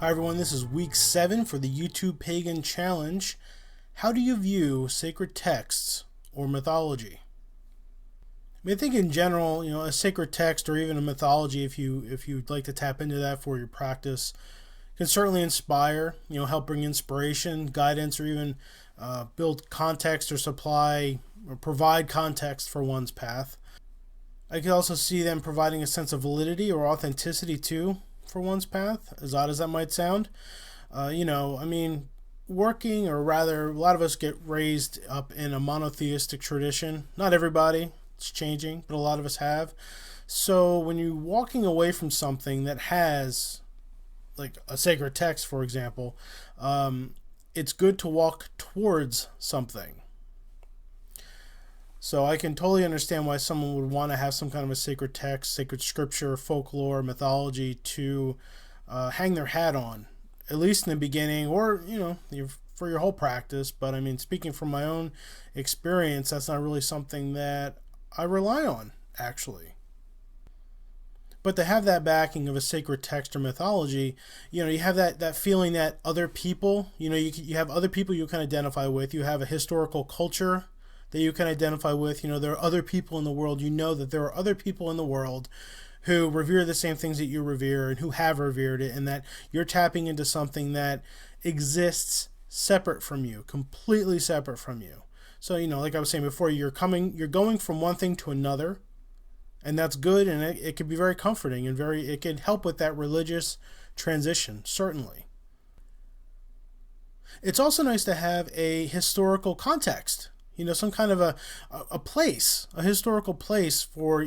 Hi everyone, this is week 7 for the YouTube Pagan Challenge. How do you view sacred texts or mythology? I think in general, a sacred text or even a mythology, if you'd like to tap into that for your practice, can certainly inspire, help bring inspiration, guidance, or even build context or supply or provide context for one's path. I could also see them providing a sense of validity or authenticity too for one's path, as odd as that might sound. Working, or rather, a lot of us get raised up in a monotheistic tradition. Not everybody, it's changing, but a lot of us have. So when you're walking away from something that has, like a sacred text, for example, it's good to walk towards something. So I can totally understand why someone would want to have some kind of a sacred text, sacred scripture, folklore, mythology to hang their hat on, at least in the beginning, or for your whole practice. But speaking from my own experience, that's not really something that I rely on, actually. But to have that backing of a sacred text or mythology, you have that feeling that other people, you have other people you can identify with. You have a historical culture that you can identify with. There are other people in the world. That there are other people in the world who revere the same things that you revere and who have revered it, and that you're tapping into something that exists separate from you, completely separate from you. So, like I was saying before, you're going from one thing to another, and that's good, and it can be very comforting and it can help with that religious transition, certainly. It's also nice to have a historical context, some kind of a place, a historical place for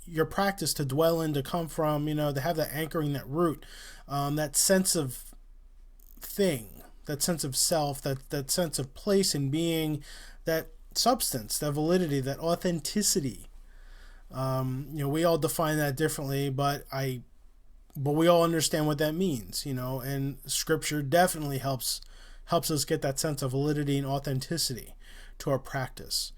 your practice to dwell in, to come from, to have that anchoring, that root, that sense of thing, that sense of self, that sense of place and being, that substance, that validity, that authenticity. We all define that differently, but we all understand what that means, and scripture definitely helps us get that sense of validity and authenticity to our practice.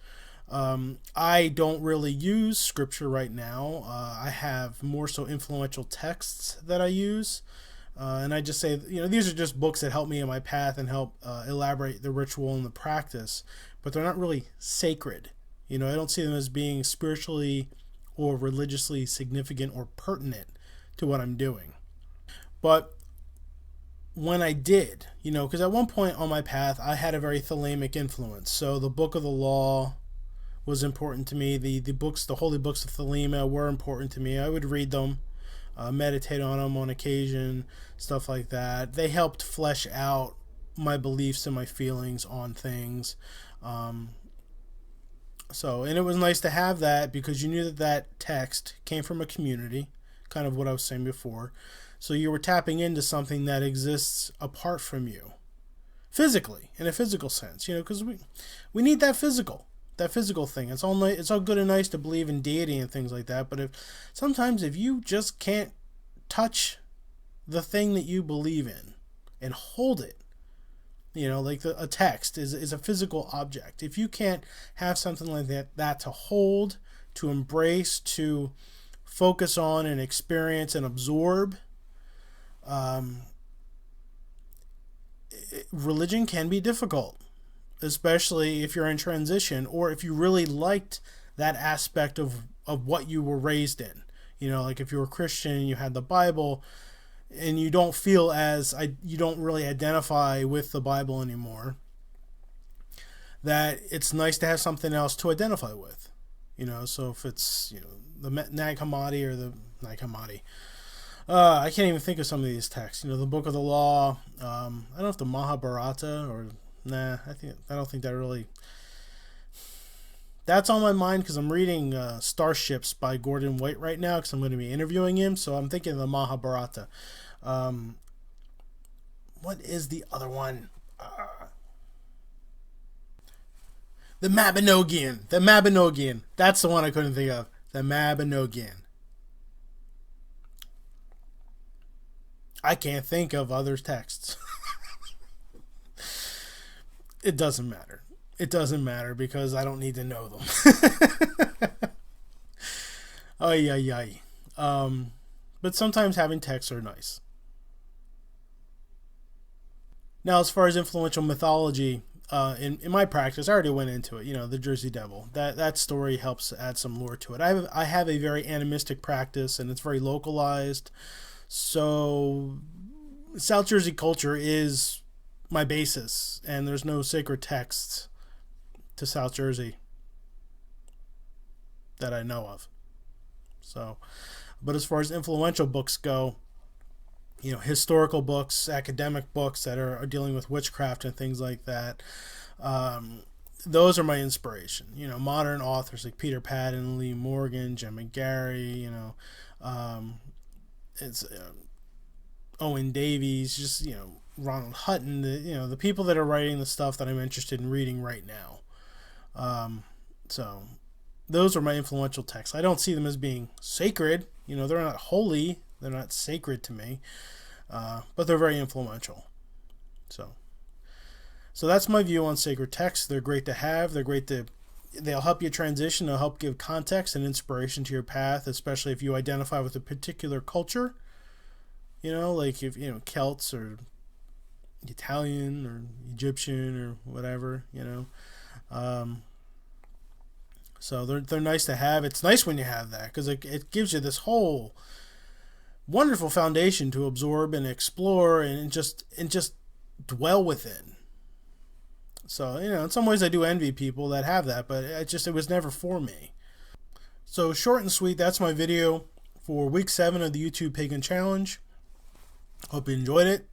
I don't really use scripture right now. I have more so influential texts that I use. And I just say, these are just books that help me in my path and help elaborate the ritual and the practice, but they're not really sacred. I don't see them as being spiritually or religiously significant or pertinent to what I'm doing. But when I did, because at one point on my path, I had a very Thelemic influence. So the Book of the Law was important to me. The holy books of Thelema were important to me. I would read them, meditate on them on occasion, stuff like that. They helped flesh out my beliefs and my feelings on things. And it was nice to have that, because you knew that text came from a community, kind of what I was saying before. So you were tapping into something that exists apart from you, physically, in a physical sense, because we need that physical thing. It's all good and nice to believe in deity and things like that, but sometimes if you just can't touch the thing that you believe in and hold it, like a text is a physical object. If you can't have something like that to hold, to embrace, to focus on and experience and absorb, religion can be difficult, especially if you're in transition, or if you really liked that aspect of what you were raised in. Like if you were Christian and you had the Bible, and you don't you don't really identify with the Bible anymore, that it's nice to have something else to identify with. So if it's, the Nag Hammadi or the Nag Hammadi, I can't even think of some of these texts. The Book of the Law. I don't know if the Mahabharata or I don't think that really. That's on my mind because I'm reading Starships by Gordon White right now, because I'm going to be interviewing him. So I'm thinking of the Mahabharata. What is the other one? The Mabinogion. The Mabinogion. That's the one I couldn't think of. The Mabinogion. I can't think of other texts. It doesn't matter. It doesn't matter, because I don't need to know them. Ay. But sometimes having texts are nice. Now, as far as influential mythology, in my practice, I already went into it. You know, the Jersey Devil. That story helps add some lore to it. I have a very animistic practice, and it's very localized. So, South Jersey culture is my basis, and there's no sacred texts to South Jersey that I know of. So, but as far as influential books go, you know, historical books, academic books that are dealing with witchcraft and things like that. Um, those are my inspiration. You know, modern authors like Peter Patton, Lee Morgan, Jen McGarry. You know, um, it's Owen Davies. Just, you know, Ronald Hutton. The people that are writing the stuff that I'm interested in reading right now. So those are my influential texts. I don't see them as being sacred. You know, they're not holy. They're not sacred to me, but they're very influential. So, so that's my view on sacred texts. They're great to have. They'll help you transition. They'll help give context and inspiration to your path, especially if you identify with a particular culture. You know, like if you know Celts or Italian or Egyptian or whatever. You know, so they're nice to have. It's nice when you have that because it gives you this whole wonderful foundation to absorb and explore and just dwell within. So, you know, in some ways I do envy people that have that, but it was never for me. So short and sweet, that's my video for week 7 of the YouTube Pagan Challenge. Hope you enjoyed it.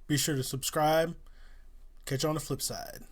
Be sure to subscribe. Catch you on the flip side.